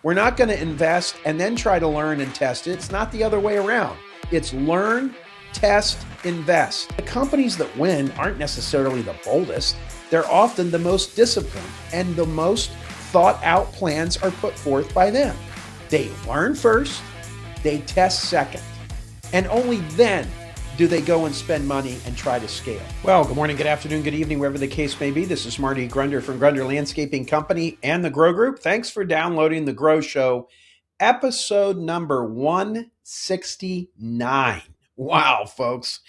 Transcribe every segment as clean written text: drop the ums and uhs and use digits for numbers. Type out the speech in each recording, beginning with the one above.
We're not going to invest and then try to learn and test it. It's not the other way around. It's learn, test, invest. The companies that win aren't necessarily the boldest. They're often the most disciplined, and the most thought out plans are put forth by them. They learn first, they test second, and only then do they go and spend money and try to scale. Well, good morning, good afternoon, good evening, wherever the case may be. This is Marty Grunder from Grunder Landscaping Company and the Grow Group. Thanks for downloading the Grow Show, episode number 169. Wow, folks.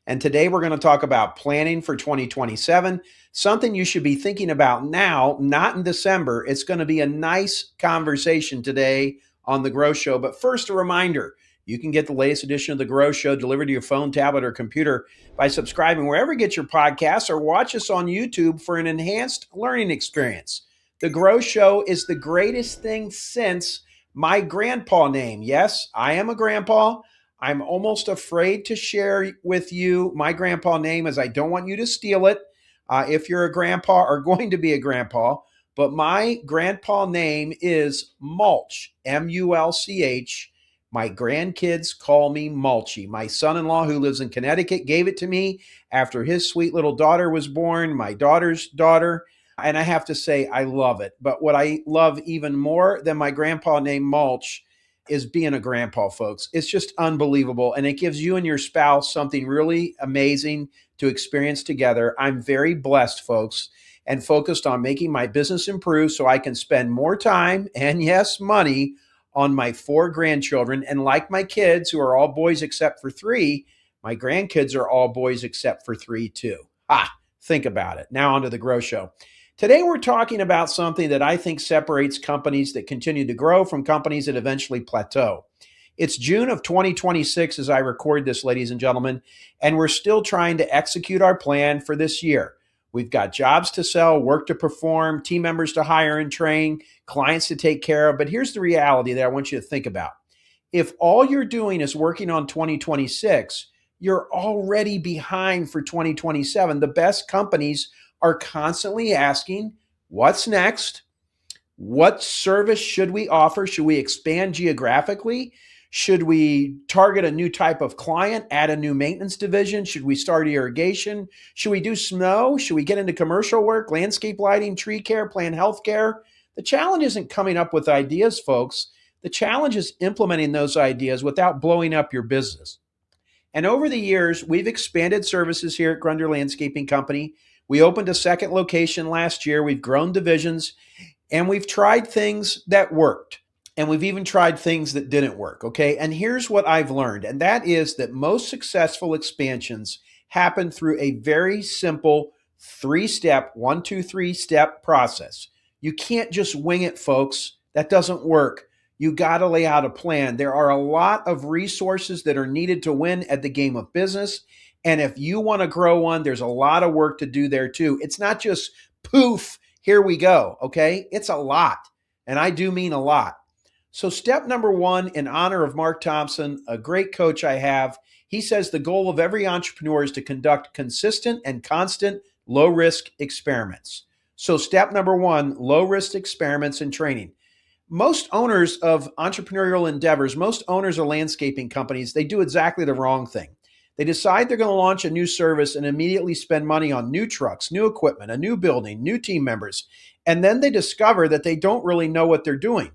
And today we're going to talk about planning for 2027, something you should be thinking about now, not in December. It's going to be a nice conversation today on the Grow Show. But first, a reminder. You can get the latest edition of The Grow Show delivered to your phone, tablet, or computer by subscribing wherever you get your podcasts, or watch us on YouTube for an enhanced learning experience. The Grow Show is the greatest thing since my grandpa name. Yes, I am a grandpa. I'm almost afraid to share with you my grandpa name, as I don't want you to steal it if you're a grandpa or going to be a grandpa. But my grandpa name is Mulch, M-U-L-C-H. My grandkids call me Mulchy. My son-in-law, who lives in Connecticut, gave it to me after his sweet little daughter was born, my daughter's daughter. And I have to say, I love it. But what I love even more than my grandpa named Mulch is being a grandpa, folks. It's just unbelievable. And it gives you and your spouse something really amazing to experience together. I'm very blessed, folks, and focused on making my business improve so I can spend more time and, yes, money on my 4 grandchildren. And like my kids, who are all boys except for 3, my grandkids are all boys except for 3 too. Think about it. Now on to the Grow Show. Today we're talking about something that I think separates companies that continue to grow from companies that eventually plateau. It's June of 2026 as I record this, ladies and gentlemen, and we're still trying to execute our plan for this year. We've got jobs to sell, work to perform, team members to hire and train, clients to take care of. But here's the reality that I want you to think about. If all you're doing is working on 2026, you're already behind for 2027. The best companies are constantly asking, what's next? What service should we offer? Should we expand geographically? Should we target a new type of client, add a new maintenance division? Should we start irrigation? Should we do snow? Should we get into commercial work, landscape lighting, tree care, plant health care? The challenge isn't coming up with ideas, folks. The challenge is implementing those ideas without blowing up your business. And over the years, we've expanded services here at Grunder Landscaping Company. We opened a second location last year. We've grown divisions, and we've tried things that worked. And we've even tried things that didn't work, okay? And here's what I've learned, and that is that most successful expansions happen through a very simple 3-step, 1, 2, 3-step process. You can't just wing it, folks. That doesn't work. You got to lay out a plan. There are a lot of resources that are needed to win at the game of business. And if you want to grow one, there's a lot of work to do there too. It's not just poof, here we go, okay? It's a lot. And I do mean a lot. So step number 1, in honor of Mark Thompson, a great coach I have, he says the goal of every entrepreneur is to conduct consistent and constant low-risk experiments. So step number 1, low-risk experiments and training. Most owners of entrepreneurial endeavors, most owners of landscaping companies, they do exactly the wrong thing. They decide they're going to launch a new service and immediately spend money on new trucks, new equipment, a new building, new team members, and then they discover that they don't really know what they're doing.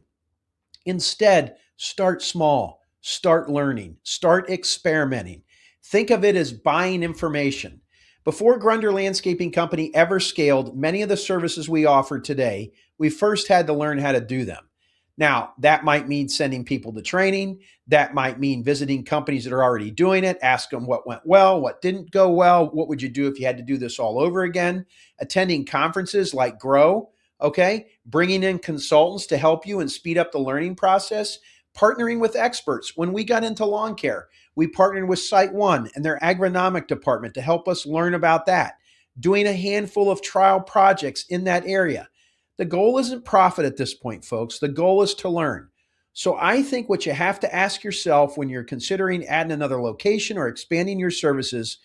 Instead, start small, start learning, start experimenting. Think of it as buying information. Before Grunder Landscaping Company ever scaled many of the services we offer today, we first had to learn how to do them. Now, that might mean sending people to training. That might mean visiting companies that are already doing it, ask them what went well, what didn't go well, what would you do if you had to do this all over again, attending conferences like Grow, okay? Bringing in consultants to help you and speed up the learning process, partnering with experts. When we got into lawn care, we partnered with Site One and their agronomic department to help us learn about that, doing a handful of trial projects in that area. The goal isn't profit at this point, folks. The goal is to learn. So I think what you have to ask yourself when you're considering adding another location or expanding your services,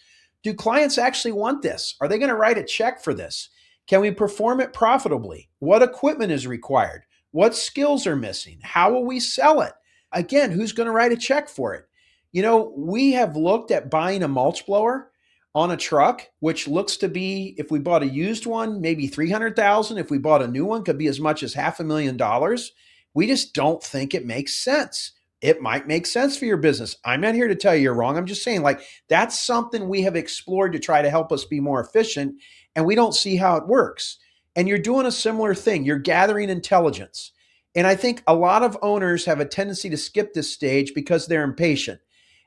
do clients actually want this? Are they going to write a check for this? Can we perform it profitably? What equipment is required? What skills are missing? How will we sell it? Again, who's going to write a check for it? We have looked at buying a mulch blower on a truck, which looks to be, if we bought a used one, maybe 300,000. If we bought a new one, could be as much as $500,000. We just don't think it makes sense. It might make sense for your business. I'm not here to tell you you're wrong. I'm just saying, like, that's something we have explored to try to help us be more efficient, and we don't see how it works. And you're doing a similar thing. You're gathering intelligence. And I think a lot of owners have a tendency to skip this stage because they're impatient.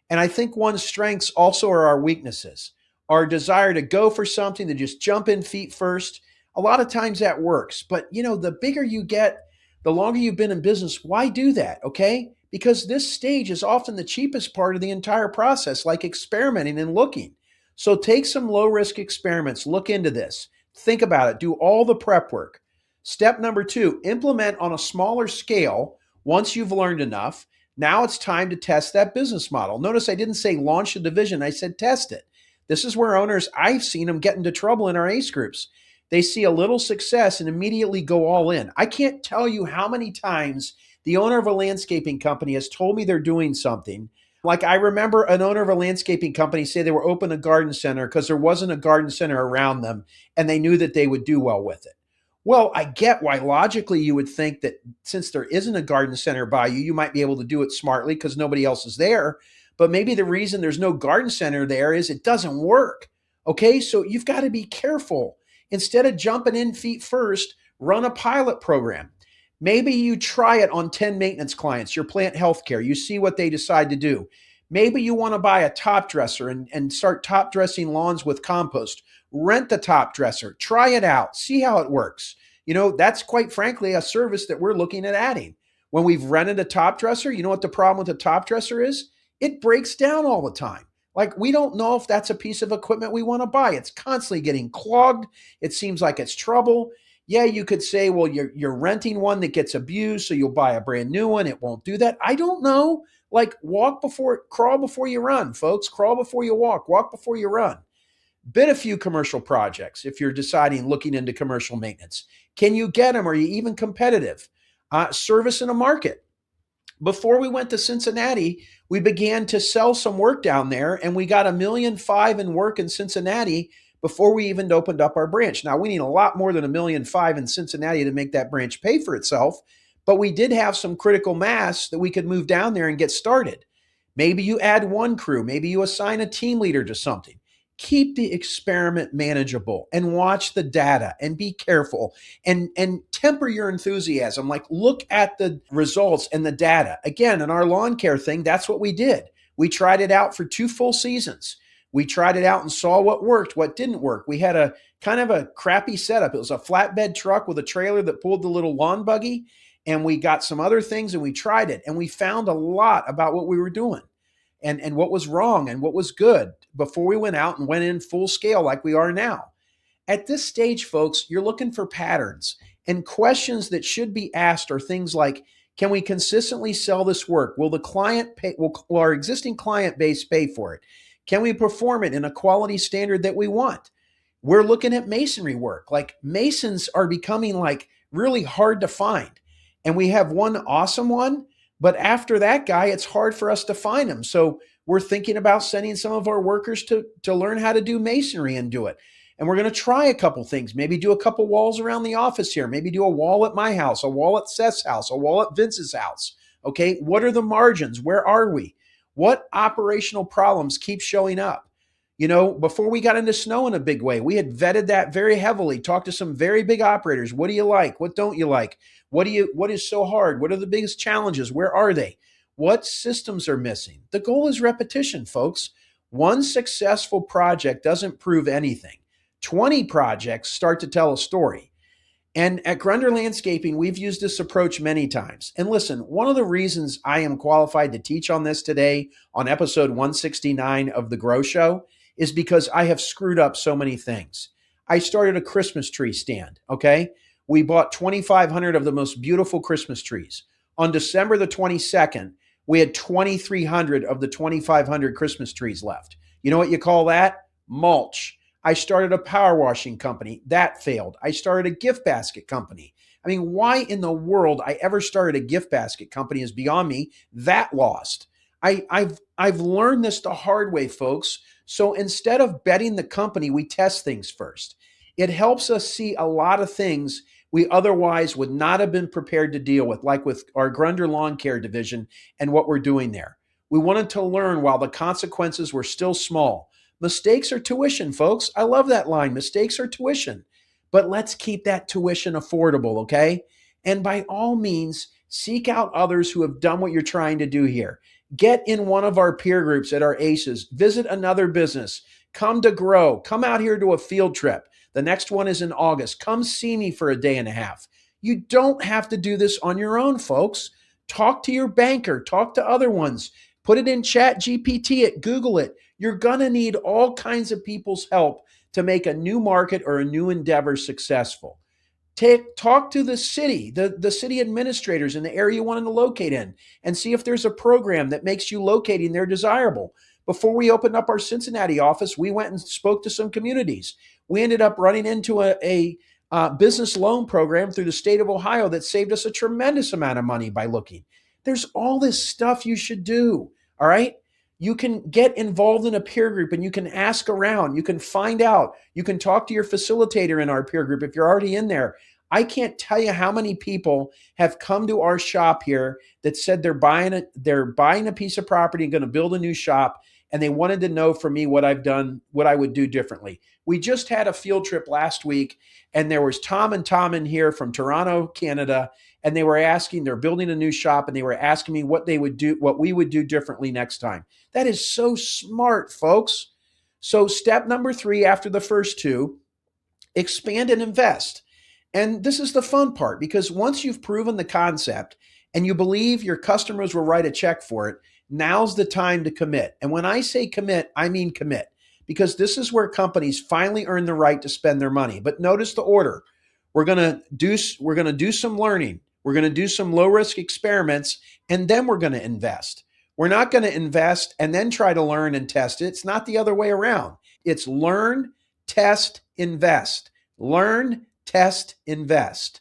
And I think one's strengths also are our weaknesses. Our desire to go for something, to just jump in feet first. A lot of times that works. But, the bigger you get, the longer you've been in business, why do that? Okay? Because this stage is often the cheapest part of the entire process, like experimenting and looking. So take some low risk experiments, look into this, think about it, do all the prep work. Step number 2, implement on a smaller scale once you've learned enough. Now it's time to test that business model. Notice I didn't say launch a division, I said test it. This is where owners, I've seen them get into trouble in our ACE groups. They see a little success and immediately go all in. I can't tell you how many times the owner of a landscaping company has told me they're doing something. Like, I remember an owner of a landscaping company say they were open a garden center because there wasn't a garden center around them and they knew that they would do well with it. Well, I get why logically you would think that since there isn't a garden center by you, you might be able to do it smartly because nobody else is there. But maybe the reason there's no garden center there is it doesn't work. Okay, so you've got to be careful. Instead of jumping in feet first, run a pilot program. Maybe you try it on 10 maintenance clients, your plant healthcare. You see what they decide to do. Maybe you want to buy a top dresser and start top dressing lawns with compost. Rent the top dresser, try it out, see how it works. That's quite frankly a service that we're looking at adding. When we've rented a top dresser, you know what the problem with a top dresser is? It breaks down all the time. Like, we don't know if that's a piece of equipment we want to buy. It's constantly getting clogged. It seems like it's trouble. Yeah, you could say, well, you're renting one that gets abused, so you'll buy a brand new one. It won't do that. I don't know. Like, crawl before you run, folks. Crawl before you walk before you run. Bid a few commercial projects if you're looking into commercial maintenance. Can you get them? Are you even competitive? Service in a market. Before we went to Cincinnati, we began to sell some work down there, and we got $1.5 million in work in Cincinnati before we even opened up our branch. Now, we need a lot more than $1.5 million in Cincinnati to make that branch pay for itself, but we did have some critical mass that we could move down there and get started. Maybe you add one crew, maybe you assign a team leader to something. Keep the experiment manageable and watch the data and be careful and temper your enthusiasm. Like, look at the results and the data. Again, in our lawn care thing, that's what we did. We tried it out for 2 full seasons. We tried it out and saw what worked, what didn't work. We had a kind of a crappy setup. It was a flatbed truck with a trailer that pulled the little lawn buggy, and we got some other things and we tried it, and we found a lot about what we were doing and what was wrong and what was good before we went out and went in full scale like we are now. At this stage, folks, you're looking for patterns, and questions that should be asked are things like, can we consistently sell this work? Will the client pay? Will our existing client base pay for it? Can we perform it in a quality standard that we want? We're looking at masonry work. Like, masons are becoming like really hard to find. And we have one awesome one, but after that guy, it's hard for us to find him. So we're thinking about sending some of our workers to learn how to do masonry and do it. And we're going to try a couple things, maybe do a couple walls around the office here, maybe do a wall at my house, a wall at Seth's house, a wall at Vince's house. Okay, what are the margins? Where are we? What operational problems keep showing up? Before we got into snow in a big way, we had vetted that very heavily, talked to some very big operators. What do you like? What don't you like? What is so hard? What are the biggest challenges? Where are they? What systems are missing? The goal is repetition, folks. One successful project doesn't prove anything. 20 projects start to tell a story. And at Grunder Landscaping, we've used this approach many times. And listen, one of the reasons I am qualified to teach on this today on episode 169 of The Grow Show is because I have screwed up so many things. I started a Christmas tree stand, okay? We bought 2,500 of the most beautiful Christmas trees. On December the 22nd, we had 2,300 of the 2,500 Christmas trees left. You know what you call that? Mulch. I started a power washing company. That failed. I started a gift basket company. I mean, why in the world I ever started a gift basket company is beyond me. That lost. I've learned this the hard way, folks. So instead of betting the company, we test things first. It helps us see a lot of things we otherwise would not have been prepared to deal with, like with our Grunder Lawn Care division and what we're doing there. We wanted to learn while the consequences were still small. Mistakes are tuition, folks. I love that line. Mistakes are tuition. But let's keep that tuition affordable, okay? And by all means, seek out others who have done what you're trying to do here. Get in one of our peer groups at our ACEs. Visit another business. Come to Grow. Come out here to a field trip. The next one is in August. Come see me for a day and a half. You don't have to do this on your own, folks. Talk to your banker. Talk to other ones. Put it in Chat GPT it, Google it. You're going to need all kinds of people's help to make a new market or a new endeavor successful. Talk to the city, the city administrators in the area you want to locate in, and see if there's a program that makes you locating there desirable. Before we opened up our Cincinnati office, we went and spoke to some communities. We ended up running into a business loan program through the state of Ohio that saved us a tremendous amount of money by looking. There's all this stuff you should do, all right? You can get involved in a peer group and you can ask around. You can find out. You can talk to your facilitator in our peer group if you're already in there. I can't tell you how many people have come to our shop here that said they're buying a piece of property and going to build a new shop, and they wanted to know from me what I've done, what I would do differently. We just had a field trip last week, and there was Tom and Tom in here from Toronto, Canada, and they're building a new shop, and they were asking me what we would do differently next time. That is so smart, folks. So step number 3 after the first 2, expand and invest. And this is the fun part, because once you've proven the concept and you believe your customers will write a check for it, now's the time to commit. And when I say commit, I mean commit, because this is where companies finally earn the right to spend their money. But notice the order. We're going to do some learning. We're going to do some low risk experiments, and then we're going to invest. We're not going to invest and then try to learn and test it. It's not the other way around. It's learn, test, invest. Learn, test, invest.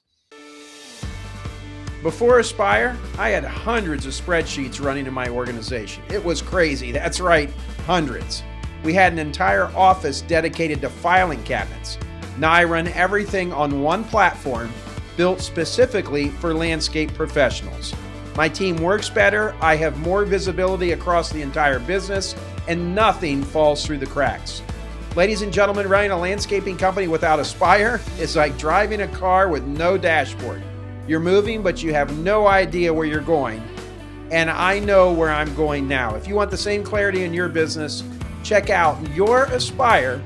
Before Aspire, I had hundreds of spreadsheets running in my organization. It was crazy. That's right, hundreds. We had an entire office dedicated to filing cabinets. Now I run everything on one platform built specifically for landscape professionals. My team works better, I have more visibility across the entire business, and nothing falls through the cracks. Ladies and gentlemen, running a landscaping company without Aspire is like driving a car with no dashboard. You're moving, but you have no idea where you're going. And I know where I'm going now. If you want the same clarity in your business, check out youraspire.com.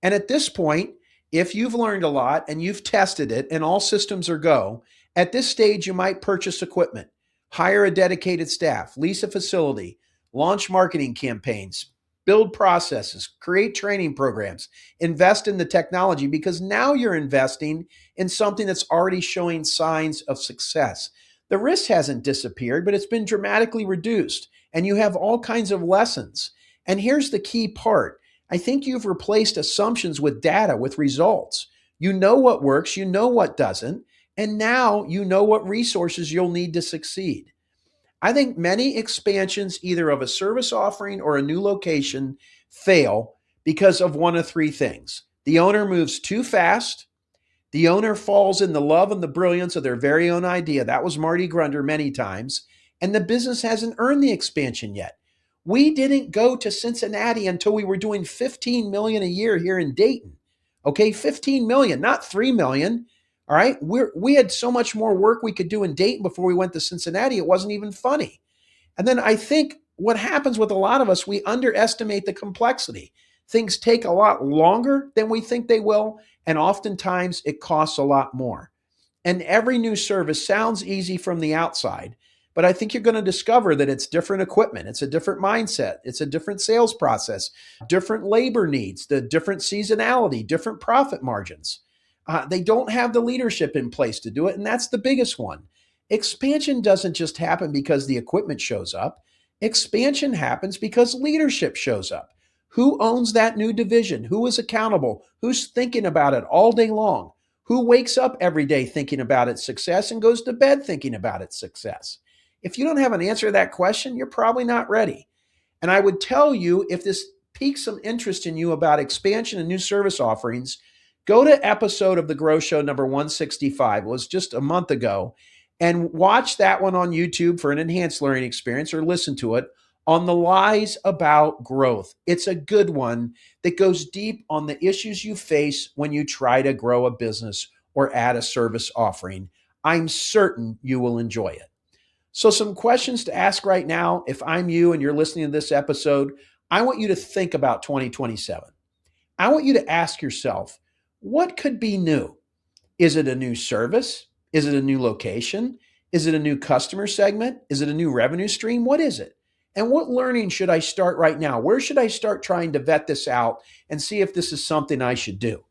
And at this point, if you've learned a lot and you've tested it and all systems are go, at this stage, you might purchase equipment, hire a dedicated staff, lease a facility, launch marketing campaigns, build processes, create training programs, invest in the technology, because now you're investing in something that's already showing signs of success. The risk hasn't disappeared, but it's been dramatically reduced, and you have all kinds of lessons. And here's the key part. I think you've replaced assumptions with data, with results. You know what works, you know what doesn't, and now you know what resources you'll need to succeed. I think many expansions, either of a service offering or a new location, fail because of one of 3 things. The owner moves too fast. The owner falls in the love and the brilliance of their very own idea. That was Marty Grunder many times. And the business hasn't earned the expansion yet. We didn't go to Cincinnati until we were doing $15 million a year here in Dayton. Okay, $15 million, not $3 million. All right, we had so much more work we could do in Dayton before we went to Cincinnati. It wasn't even funny. And then I think what happens with a lot of us, we underestimate the complexity. Things take a lot longer than we think they will, and oftentimes it costs a lot more. And every new service sounds easy from the outside, but I think you're going to discover that it's different equipment. It's a different mindset. It's a different sales process, different labor needs, the different seasonality, different profit margins. They don't have the leadership in place to do it, and that's the biggest one. Expansion doesn't just happen because the equipment shows up. Expansion happens because leadership shows up. Who owns that new division? Who is accountable? Who's thinking about it all day long? Who wakes up every day thinking about its success and goes to bed thinking about its success? If you don't have an answer to that question, you're probably not ready. And I would tell you, if this piques some interest in you about expansion and new service offerings, go to episode of The Grow Show number 165. It was just a month ago. And watch that one on YouTube for an enhanced learning experience, or listen to it on the lies about growth. It's a good one that goes deep on the issues you face when you try to grow a business or add a service offering. I'm certain you will enjoy it. So some questions to ask right now. If I'm you and you're listening to this episode, I want you to think about 2027. I want you to ask yourself, what could be new? Is it a new service? Is it a new location? Is it a new customer segment? Is it a new revenue stream? What is it? And what learning should I start right now? Where should I start trying to vet this out and see if this is something I should do?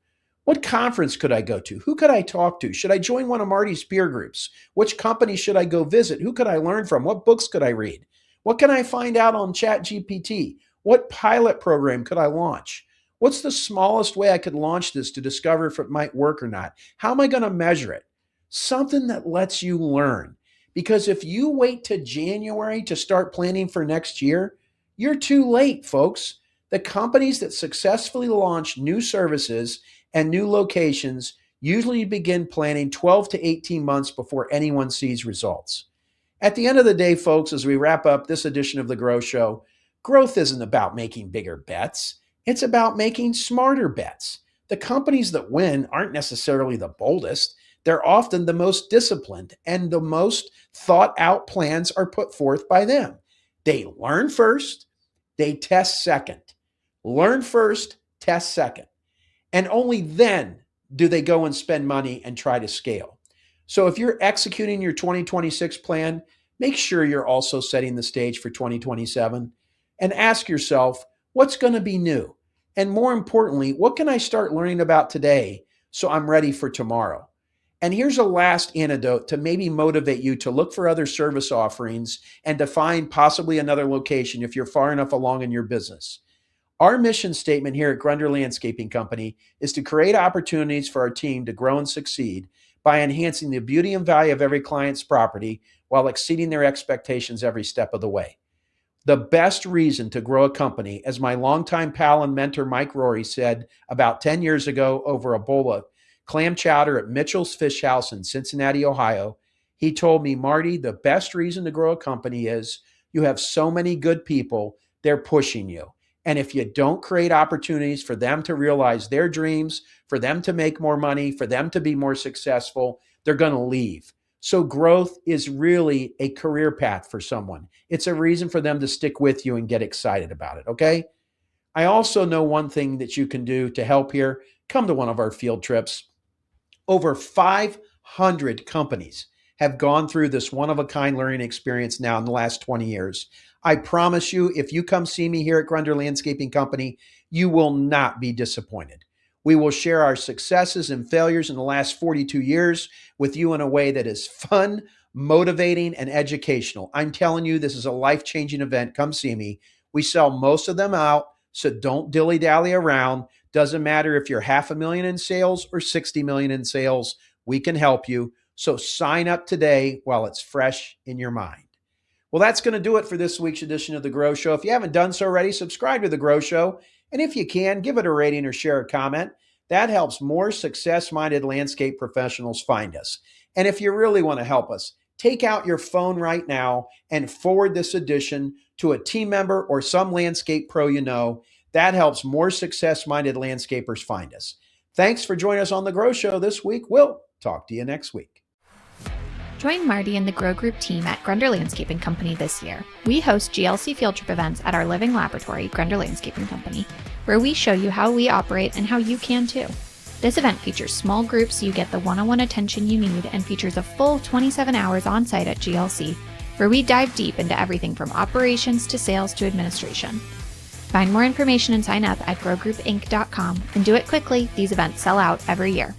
What conference could I go to? Who could I talk to? Should I join one of Marty's peer groups? Which company should I go visit? Who could I learn from? What books could I read? What can I find out on ChatGPT? What pilot program could I launch? What's the smallest way I could launch this to discover if it might work or not? How am I going to measure it? Something that lets you learn. Because if you wait to January to start planning for next year, you're too late, folks. The companies that successfully launch new services and new locations usually begin planning 12 to 18 months before anyone sees results. At the end of the day, folks, as we wrap up this edition of The Grow Show, growth isn't about making bigger bets. It's about making smarter bets. The companies that win aren't necessarily the boldest. They're often the most disciplined, and the most thought out plans are put forth by them. They learn first, they test second. Learn first, test second. And only then do they go and spend money and try to scale. So if you're executing your 2026 plan, make sure you're also setting the stage for 2027, and ask yourself, what's going to be new? And more importantly, what can I start learning about today so I'm ready for tomorrow? And here's a last antidote to maybe motivate you to look for other service offerings and to find possibly another location if you're far enough along in your business. Our mission statement here at Grunder Landscaping Company is to create opportunities for our team to grow and succeed by enhancing the beauty and value of every client's property while exceeding their expectations every step of the way. The best reason to grow a company, as my longtime pal and mentor Mike Rory said about 10 years ago over a bowl of clam chowder at Mitchell's Fish House in Cincinnati, Ohio, he told me, Marty, the best reason to grow a company is you have so many good people, they're pushing you. And if you don't create opportunities for them to realize their dreams, for them to make more money, for them to be more successful, they're going to leave. So growth is really a career path for someone. It's a reason for them to stick with you and get excited about it, okay? I also know one thing that you can do to help here. Come to one of our field trips. Over 500 companies have gone through this one-of-a-kind learning experience now in the last 20 years. I promise you, if you come see me here at Grunder Landscaping Company, you will not be disappointed. We will share our successes and failures in the last 42 years with you in a way that is fun, motivating, and educational. I'm telling you, this is a life-changing event. Come see me. We sell most of them out, so don't dilly-dally around. Doesn't matter if you're $500,000 in sales or $60 million in sales, we can help you. So sign up today while it's fresh in your mind. Well, that's going to do it for this week's edition of The Grow Show. If you haven't done so already, subscribe to The Grow Show. And if you can, give it a rating or share a comment. That helps more success-minded landscape professionals find us. And if you really want to help us, take out your phone right now and forward this edition to a team member or some landscape pro you know. That helps more success-minded landscapers find us. Thanks for joining us on The Grow Show this week. We'll talk to you next week. Join Marty and the Grow Group team at Grunder Landscaping Company this year. We host GLC field trip events at our living laboratory, Grunder Landscaping Company, where we show you how we operate and how you can too. This event features small groups so you get the one-on-one attention you need, and features a full 27 hours on site at GLC, where we dive deep into everything from operations to sales to administration. Find more information and sign up at growgroupinc.com, and do it quickly. These events sell out every year.